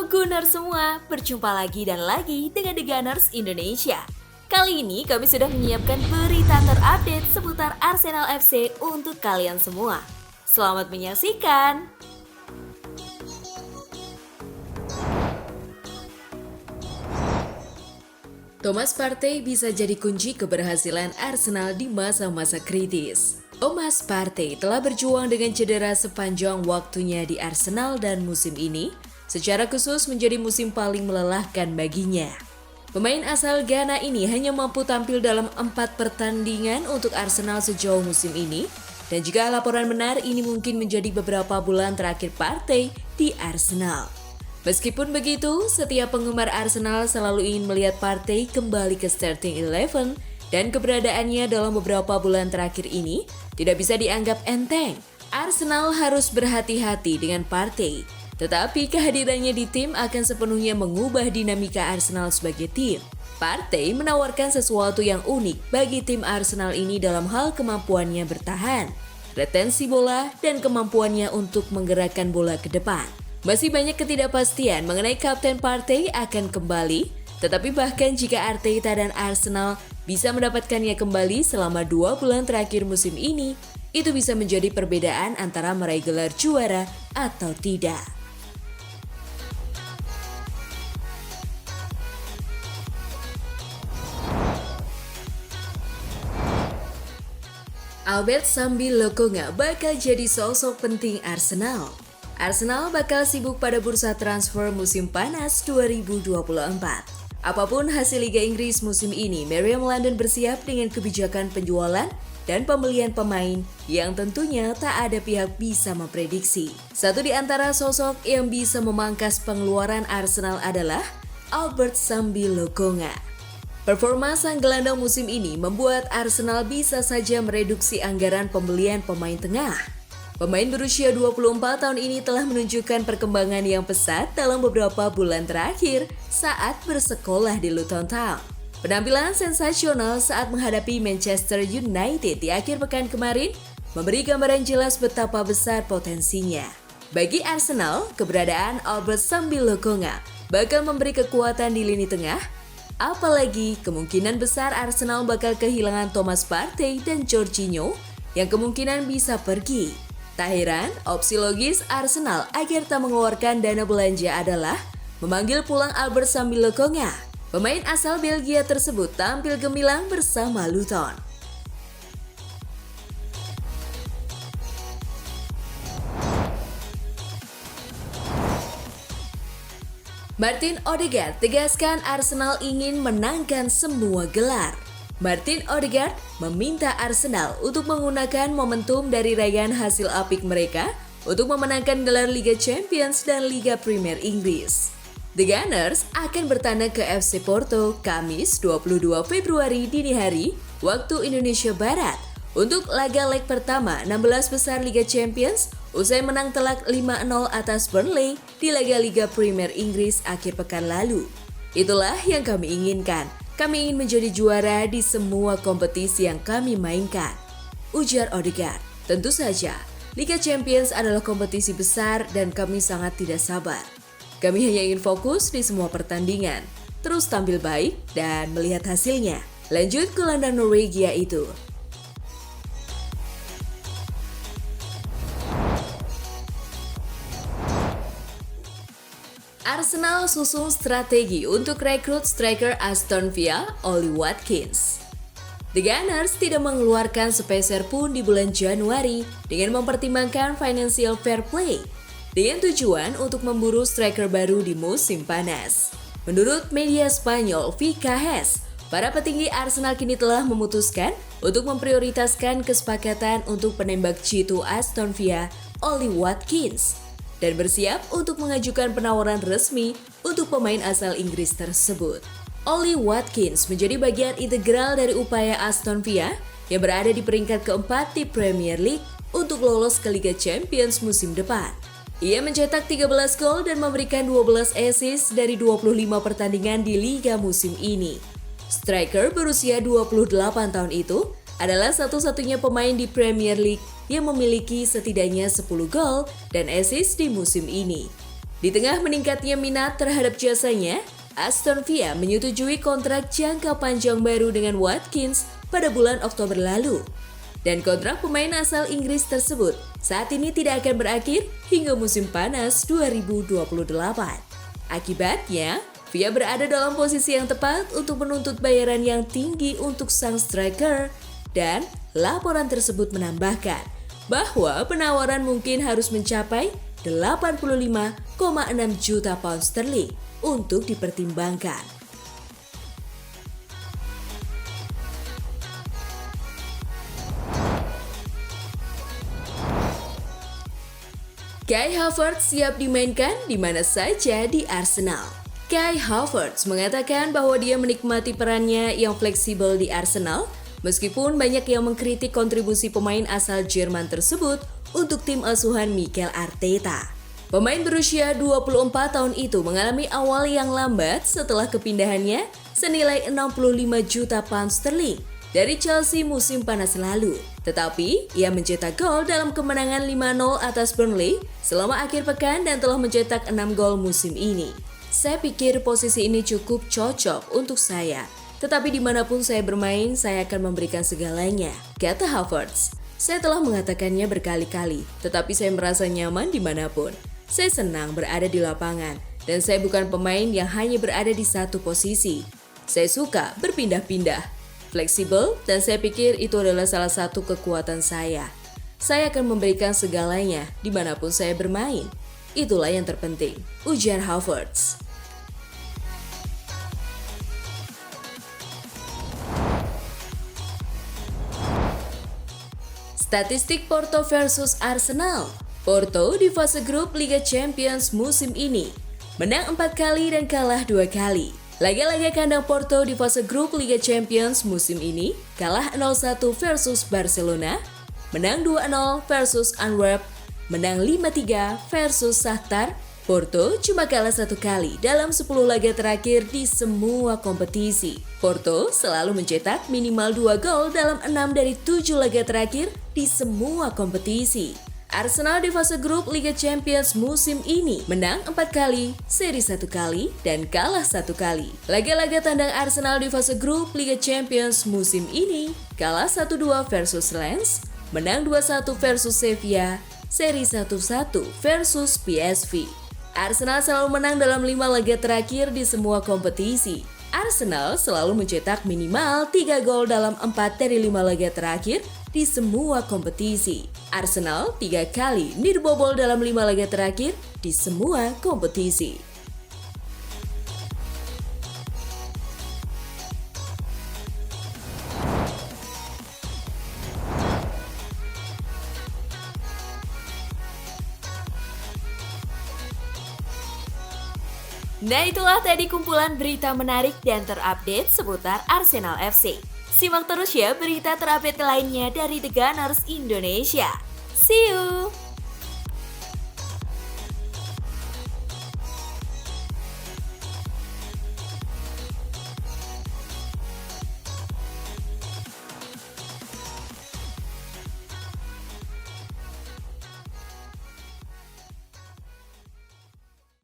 Gunners semua, berjumpa lagi dan lagi dengan The Gunners Indonesia. Kali ini kami sudah menyiapkan berita terupdate seputar Arsenal FC untuk kalian semua. Selamat menyaksikan! Thomas Partey bisa jadi kunci keberhasilan Arsenal di masa-masa kritis. Thomas Partey telah berjuang dengan cedera sepanjang waktunya di Arsenal dan musim ini secara khusus menjadi musim paling melelahkan baginya. Pemain asal Ghana ini hanya mampu tampil dalam 4 pertandingan untuk Arsenal sejauh musim ini, dan jika laporan benar ini mungkin menjadi beberapa bulan terakhir Partey di Arsenal. Meskipun begitu, setiap penggemar Arsenal selalu ingin melihat Partey kembali ke starting 11 dan keberadaannya dalam beberapa bulan terakhir ini tidak bisa dianggap enteng. Arsenal harus berhati-hati dengan Partey. Tetapi kehadirannya di tim akan sepenuhnya mengubah dinamika Arsenal sebagai tim. Partey menawarkan sesuatu yang unik bagi tim Arsenal ini dalam hal kemampuannya bertahan, retensi bola, dan kemampuannya untuk menggerakkan bola ke depan. Masih banyak ketidakpastian mengenai Kapten Partey akan kembali, tetapi bahkan jika Arteta dan Arsenal bisa mendapatkannya kembali selama 2 bulan terakhir musim ini, itu bisa menjadi perbedaan antara meraih gelar juara atau tidak. Albert Sambi Lokonga bakal jadi sosok penting Arsenal. Arsenal bakal sibuk pada bursa transfer musim panas 2024. Apapun hasil Liga Inggris musim ini, Meriam London bersiap dengan kebijakan penjualan dan pembelian pemain yang tentunya tak ada pihak bisa memprediksi. Satu di antara sosok yang bisa memangkas pengeluaran Arsenal adalah Albert Sambi Lokonga. Performa sang gelandang musim ini membuat Arsenal bisa saja mereduksi anggaran pembelian pemain tengah. Pemain berusia 24 tahun ini telah menunjukkan perkembangan yang pesat dalam beberapa bulan terakhir saat bersekolah di Luton Town. Penampilan sensasional saat menghadapi Manchester United di akhir pekan kemarin memberi gambaran jelas betapa besar potensinya. Bagi Arsenal, keberadaan Albert Sambi Lokonga bakal memberi kekuatan di lini tengah. Apalagi kemungkinan besar Arsenal bakal kehilangan Thomas Partey dan Jorginho yang kemungkinan bisa pergi. Tak heran, opsi logis Arsenal agar tak mengeluarkan dana belanja adalah memanggil pulang Albert Sambi Lokonga. Pemain asal Belgia tersebut tampil gemilang bersama Luton. Martin Odegaard tegaskan Arsenal ingin menangkan semua gelar. Martin Odegaard meminta Arsenal untuk menggunakan momentum dari raihan hasil apik mereka untuk memenangkan gelar Liga Champions dan Liga Premier Inggris. The Gunners akan bertandang ke FC Porto Kamis 22 Februari dini hari waktu Indonesia Barat untuk laga leg pertama 16 besar Liga Champions usai menang telak 5-0 atas Burnley di laga Liga Premier Inggris akhir pekan lalu. Itulah yang kami inginkan. Kami ingin menjadi juara di semua kompetisi yang kami mainkan, ujar Odegaard. Tentu saja, Liga Champions adalah kompetisi besar dan kami sangat tidak sabar. Kami hanya ingin fokus di semua pertandingan, terus tampil baik dan melihat hasilnya. Lanjut ke gelandang Norwegia itu. Arsenal susun strategi untuk rekrut striker Aston Villa, Ollie Watkins. The Gunners tidak mengeluarkan sepeser pun di bulan Januari dengan mempertimbangkan financial fair play, dengan tujuan untuk memburu striker baru di musim panas. Menurut media Spanyol VKS, para petinggi Arsenal kini telah memutuskan untuk memprioritaskan kesepakatan untuk penembak jitu Aston Villa, Ollie Watkins, dan bersiap untuk mengajukan penawaran resmi untuk pemain asal Inggris tersebut. Ollie Watkins menjadi bagian integral dari upaya Aston Villa yang berada di peringkat keempat di Premier League untuk lolos ke Liga Champions musim depan. Ia mencetak 13 gol dan memberikan 12 assist dari 25 pertandingan di Liga musim ini. Striker berusia 28 tahun itu adalah satu-satunya pemain di Premier League yang memiliki setidaknya 10 gol dan assist di musim ini. Di tengah meningkatnya minat terhadap jasanya, Aston Villa menyetujui kontrak jangka panjang baru dengan Watkins pada bulan Oktober lalu. Dan kontrak pemain asal Inggris tersebut saat ini tidak akan berakhir hingga musim panas 2028. Akibatnya, Villa berada dalam posisi yang tepat untuk menuntut bayaran yang tinggi untuk sang striker, dan laporan tersebut menambahkan bahwa penawaran mungkin harus mencapai 85,6 juta pound sterling untuk dipertimbangkan. Kai Havertz siap dimainkan di mana saja di Arsenal. Kai Havertz mengatakan bahwa dia menikmati perannya yang fleksibel di Arsenal, meskipun banyak yang mengkritik kontribusi pemain asal Jerman tersebut untuk tim asuhan Mikel Arteta. Pemain berusia 24 tahun itu mengalami awal yang lambat setelah kepindahannya senilai 65 juta pound sterling dari Chelsea musim panas lalu. Tetapi, ia mencetak gol dalam kemenangan 5-0 atas Burnley selama akhir pekan dan telah mencetak 6 gol musim ini. Saya pikir posisi ini cukup cocok untuk saya. Tetapi dimanapun saya bermain, saya akan memberikan segalanya, kata Havertz. Saya telah mengatakannya berkali-kali, tetapi saya merasa nyaman dimanapun. Saya senang berada di lapangan, dan saya bukan pemain yang hanya berada di satu posisi. Saya suka berpindah-pindah, fleksibel, dan saya pikir itu adalah salah satu kekuatan saya. Saya akan memberikan segalanya dimanapun saya bermain. Itulah yang terpenting, ujar Havertz. Statistik Porto versus Arsenal. Porto di fase grup Liga Champions musim ini menang 4 kali dan kalah 2 kali. Laga-laga kandang Porto di fase grup Liga Champions musim ini kalah 0-1 versus Barcelona, menang 2-0 versus Antwerp, menang 5-3 versus Shakhtar. Porto cuma kalah 1 kali dalam 10 laga terakhir di semua kompetisi. Porto selalu mencetak minimal 2 gol dalam 6 dari 7 laga terakhir di semua kompetisi. Arsenal di fase grup Liga Champions musim ini menang 4 kali, seri 1 kali, dan kalah 1 kali. Laga-laga tandang Arsenal di fase grup Liga Champions musim ini kalah 1-2 versus Lens, menang 2-1 versus Sevilla, seri 1-1 versus PSV. Arsenal selalu menang dalam 5 laga terakhir di semua kompetisi. Arsenal selalu mencetak minimal 3 gol dalam 4 dari 5 laga terakhir di semua kompetisi. Arsenal 3 kali dibobol dalam 5 laga terakhir di semua kompetisi. Nah, itulah tadi kumpulan berita menarik dan terupdate seputar Arsenal FC. Simak terus ya berita terupdate lainnya dari The Gunners Indonesia. See you!